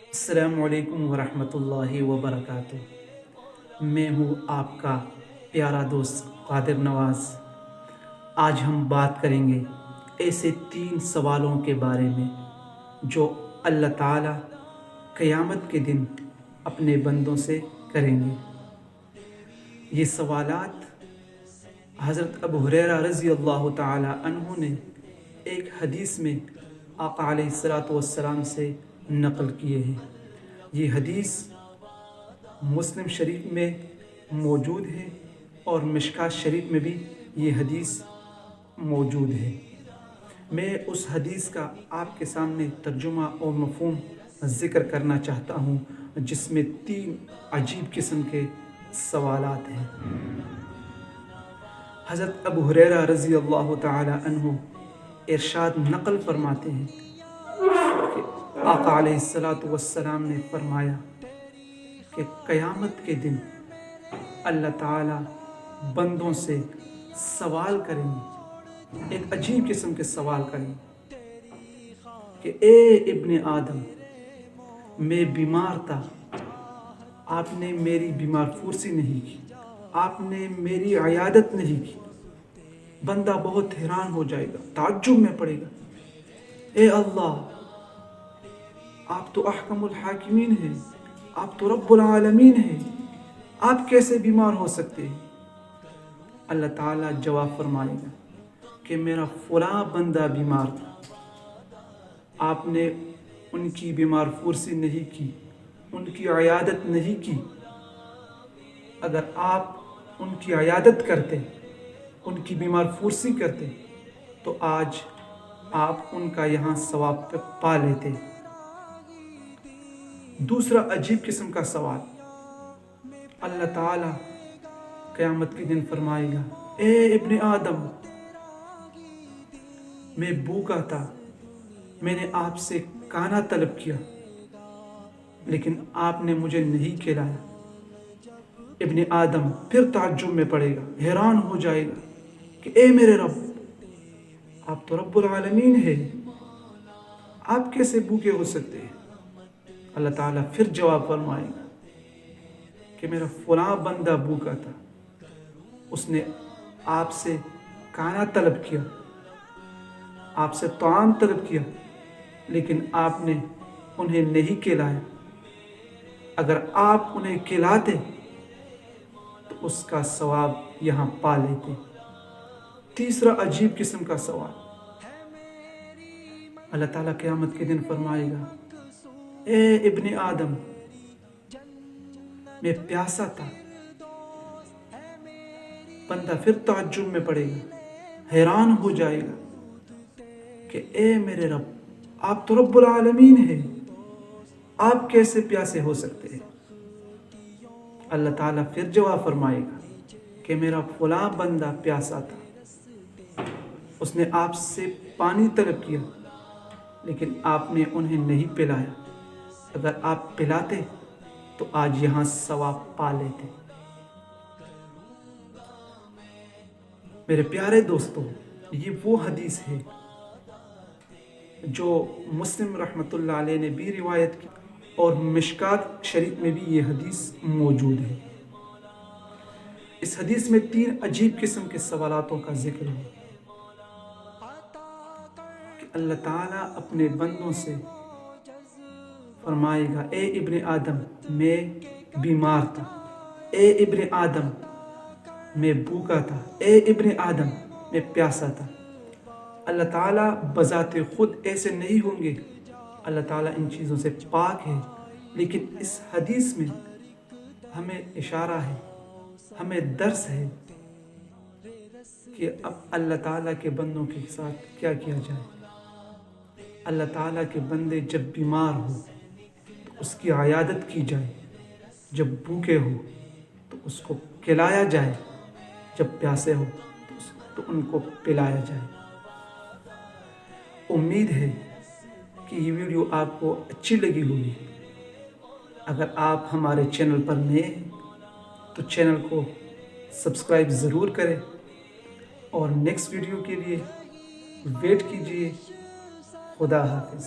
السلام علیکم ورحمۃ اللہ وبرکاتہ۔ میں ہوں آپ کا پیارا دوست قادر نواز۔ آج ہم بات کریں گے ایسے 3 سوالوں کے بارے میں جو اللہ تعالیٰ قیامت کے دن اپنے بندوں سے کریں گے۔ یہ سوالات حضرت ابو ہریرہ رضی اللہ تعالیٰ عنہ نے ایک حدیث میں آقا علیہ الصلاۃ والسلام سے نقل کیے ہیں۔ یہ حدیث مسلم شریف میں موجود ہے اور مشکوٰۃ شریف میں بھی یہ حدیث موجود ہے۔ میں اس حدیث کا آپ کے سامنے ترجمہ اور مفہوم ذکر کرنا چاہتا ہوں، جس میں 3 عجیب قسم کے سوالات ہیں۔ حضرت ابو ہریرہ رضی اللہ تعالی عنہ ارشاد نقل فرماتے ہیں کہ آقا علیہ الصلاۃ والسلام نے فرمایا کہ قیامت کے دن اللہ تعالیٰ بندوں سے سوال کریں گے، ایک عجیب قسم کے سوال کریں گے کہ اے ابن آدم، میں بیمار تھا، آپ نے میری بیمار پرسی نہیں کی، آپ نے میری عیادت نہیں کی۔ بندہ بہت حیران ہو جائے گا، تعجب میں پڑے گا، اے اللہ، آپ تو احکم الحاکمین ہیں، آپ تو رب العالمین ہیں، آپ کیسے بیمار ہو سکتے ہیں؟ اللہ تعالیٰ جواب فرمائے گا کہ میرا فلاں بندہ بیمار تھا، آپ نے ان کی بیمار پرسی نہیں کی، ان کی عیادت نہیں کی۔ اگر آپ ان کی عیادت کرتے، ان کی بیمار پرسی کرتے تو آج آپ ان کا یہاں ثواب پا لیتے۔ دوسرا عجیب قسم کا سوال، اللہ تعالیٰ قیامت کے دن فرمائے گا، اے ابن آدم، میں بھوکا تھا، میں نے آپ سے کھانا طلب کیا لیکن آپ نے مجھے نہیں کھلایا۔ ابن آدم پھر تعجب میں پڑے گا، حیران ہو جائے گا کہ اے میرے رب، آپ تو رب العالمین ہیں، آپ کیسے بھوکے ہو سکتے ہیں؟ اللہ تعالیٰ پھر جواب فرمائے گا کہ میرا فلاں بندہ بھوکا تھا، اس نے آپ سے کھانا طلب کیا، آپ سے طعام طلب کیا لیکن آپ نے انہیں نہیں کھلایا۔ اگر آپ انہیں کھلاتے تو اس کا ثواب یہاں پا لیتے۔ تیسرا عجیب قسم کا سوال، اللہ تعالیٰ قیامت کے دن فرمائے گا، اے ابن آدم، میں پیاسا تھا۔ بندہ پھر تعجب میں پڑے گا، حیران ہو جائے گا کہ اے میرے رب، آپ تو رب العالمین ہیں، آپ کیسے پیاسے ہو سکتے ہیں؟ اللہ تعالیٰ پھر جواب فرمائے گا کہ میرا فلاں بندہ پیاسا تھا، اس نے آپ سے پانی طلب کیا لیکن آپ نے انہیں نہیں پلایا۔ اگر آپ پلاتے تو آج یہاں ثواب پا لیتے۔ میرے پیارے دوستو، یہ وہ حدیث ہے جو مسلم رحمۃ اللہ علیہ نے بھی روایت کی اور مشکوٰۃ شریف میں بھی یہ حدیث موجود ہے۔ اس حدیث میں 3 عجیب قسم کے سوالاتوں کا ذکر ہے کہ اللہ تعالیٰ اپنے بندوں سے فرمائے گا، اے ابن آدم، میں بیمار تھا، اے ابن آدم، میں بھوکا تھا، اے ابن آدم، میں پیاسا تھا۔ اللہ تعالیٰ بذات خود ایسے نہیں ہوں گے، اللہ تعالیٰ ان چیزوں سے پاک ہے، لیکن اس حدیث میں ہمیں اشارہ ہے، ہمیں درس ہے کہ اب اللہ تعالیٰ کے بندوں کے ساتھ کیا کیا جائے۔ اللہ تعالیٰ کے بندے جب بیمار ہو تو اس کی عیادت کی جائے، جب بھوکے ہو تو اس کو کھلایا جائے، جب پیاسے ہو تو ان کو پلایا جائے۔ امید ہے کہ یہ ویڈیو آپ کو اچھی لگی ہوگی۔ اگر آپ ہمارے چینل پر نئے ہیں تو چینل کو سبسکرائب ضرور کریں اور نیکسٹ ویڈیو کے لیے ویٹ کیجیے۔ خدا حافظ۔